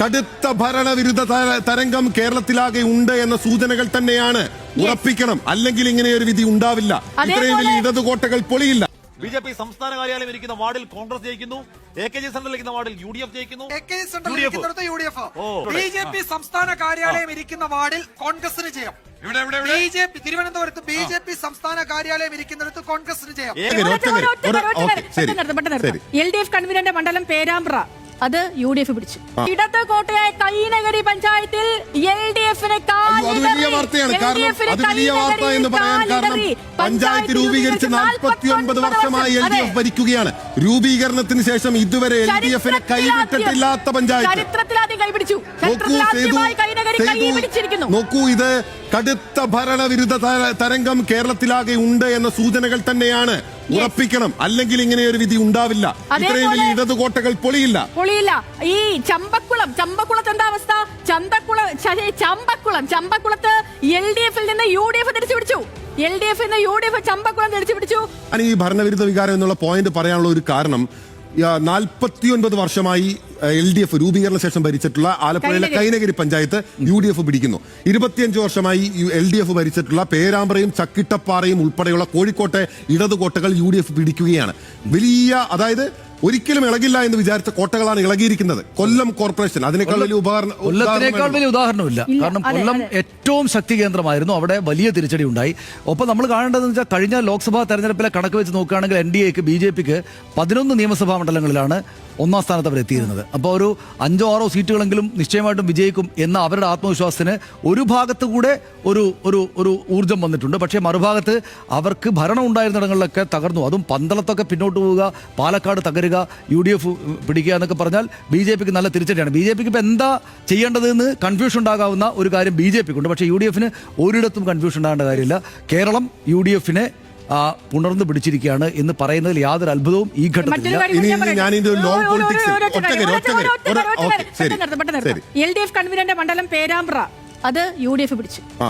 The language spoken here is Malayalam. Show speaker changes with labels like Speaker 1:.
Speaker 1: കടുത്ത ഭരണവിരുദ്ധ തരംഗം കേരളത്തിലാകെ ഉണ്ട് എന്ന സൂചനകൾ തന്നെയാണ്. ഉറപ്പിക്കണം, അല്ലെങ്കിൽ ഇങ്ങനെ ഒരു വിധി ഉണ്ടാവില്ല. ഇത്രയും വലിയ ഇടതുകോട്ടകൾ പൊളിയില്ല.
Speaker 2: ബിജെപി സംസ്ഥാന കാര്യാലയം ഇരിക്കുന്ന വാർഡിൽ കോൺഗ്രസ് ജയിക്കുന്നു, AKG സെന്ററിൽ ഇരിക്കുന്ന വാർഡിൽ UDF ജയിക്കുന്നു.
Speaker 3: ബിജെപി സംസ്ഥാന കാര്യാലയം ഇരിക്കുന്ന വാർഡിൽ കോൺഗ്രസിന് ജയം. ബിജെപി തിരുവനന്തപുരത്ത് BJP സംസ്ഥാന കാര്യാലയം ഇരിക്കുന്നിടത്ത് കോൺഗ്രസിന് ജയം.
Speaker 4: LDF കൺവീനറുടെ മണ്ഡലം പേരാമ്പ്ര, അത് UDF പിടിച്ചു. ഇടത് കോട്ടയായ കൈനഗരി പഞ്ചായത്തിൽ LDFന്
Speaker 1: പഞ്ചായത്ത് രൂപീകരിച്ച് 49 വർഷമായി LDF ഭരിക്കുകയാണ്. രൂപീകരണത്തിന് ശേഷം ഇതുവരെ LDFനെ കൈവിട്ടിട്ടില്ലാത്ത പഞ്ചായത്ത്.
Speaker 4: ചരിത്രത്തിലാദ്യം കൈപിടിച്ചു.
Speaker 1: നോക്കൂ, ഇത് കടുത്ത ഭരണവിരുദ്ധ തരംഗം കേരളത്തിലാകെ ഉണ്ട് എന്ന സൂചനകൾ തന്നെയാണ്. ഉറപ്പിക്കണം, അല്ലെങ്കിൽ ഇങ്ങനെ ഒരു വിധി ഉണ്ടാവില്ല. ഇത്രയും വലിയ ഇടതുകോട്ടകൾ പൊളിയില്ല.
Speaker 4: ഈ ചമ്പക്കുളത്ത് എന്താ അവസ്ഥ? ചമ്പക്കുളത്ത് LDF ൽ നിന്ന് UDF തിരിച്ചുപിടിച്ചു. LDF നിന്ന് UDF ചമ്പക്കുളം തിരിച്ചുപിടിച്ചു.
Speaker 1: ഈ ഭരണവിരുദ്ധ വികാരം എന്നുള്ള പോയിന്റ് പറയാനുള്ള ഒരു കാരണം, 49 വർഷമായി LDF രൂപീകരണ ശേഷം ഭരിച്ചിട്ടുള്ള ആലപ്പുഴയിലെ കൈനഗരി പഞ്ചായത്ത് UDF പിടിക്കുന്നു. 25 വർഷമായി LDF ഭരിച്ചിട്ടുള്ള പേരാമ്പ്രയും ചക്കിട്ടപ്പാറയും ഉൾപ്പെടെയുള്ള കോഴിക്കോട്ടെ ഇടതുകോട്ടകൾ UDF പിടിക്കുകയാണ്. വലിയ, അതായത് ഒരിക്കലും ഇളകില്ല എന്ന് വിചാരിച്ച കോട്ടകളാണ് ഇളകിയിരിക്കുന്നത്. കൊല്ലം കോർപ്പറേഷൻ അതിനേക്കാൾ വലിയ
Speaker 5: വലിയ ഉദാഹരണമില്ല. കാരണം കൊല്ലം ഏറ്റവും ശക്തി കേന്ദ്രമായിരുന്നു, അവിടെ വലിയ തിരിച്ചടി ഉണ്ടായി. ഒപ്പം നമ്മൾ കാണേണ്ടതെന്ന് വെച്ചാൽ കഴിഞ്ഞ ലോക്സഭാ തെരഞ്ഞെടുപ്പിലെ കണക്ക് വെച്ച് നോക്കുകയാണെങ്കിൽ NDAക്ക് BJPക്ക് 11 നിയമസഭാ മണ്ഡലങ്ങളിലാണ് ഒന്നാം സ്ഥാനത്ത് അവർ എത്തിയിരുന്നത്. അപ്പോൾ ഒരു 5-6 സീറ്റുകളെങ്കിലും നിശ്ചയമായിട്ടും വിജയിക്കും എന്ന അവരുടെ ആത്മവിശ്വാസത്തിന് ഒരു ഭാഗത്ത് കൂടെ ഒരു ഊർജ്ജം വന്നിട്ടുണ്ട്. പക്ഷേ മറുഭാഗത്ത് അവർക്ക് ഭരണം ഉണ്ടായിരുന്നിടങ്ങളിലൊക്കെ തകർന്നു. അതും പന്തളത്തൊക്കെ പിന്നോട്ട് പോവുക, പാലക്കാട് തകരുക, UDF പിടിക്കുക എന്നൊക്കെ പറഞ്ഞാൽ BJPക്ക് നല്ല തിരിച്ചടിയാണ്. BJPക്ക് ഇപ്പം എന്താ ചെയ്യേണ്ടതെന്ന് കൺഫ്യൂഷൻ ഉണ്ടാകാവുന്ന ഒരു കാര്യം BJPക്ക് ഉണ്ട്. പക്ഷേ UDFന് ഒരിടത്തും കൺഫ്യൂഷൻ ഉണ്ടാകേണ്ട കാര്യമില്ല. കേരളം UDFനെ പുണർന്നു പിടിച്ചിരിക്കുകയാണ് എന്ന് പറയുന്നതിൽ യാതൊരു അത്ഭുതവും ഈ ഘട്ടത്തിൽ.
Speaker 4: LDF കൺവീനറുടെ മണ്ഡലം പേരാമ്പ്ര, അത് UDF പിടിച്ചു.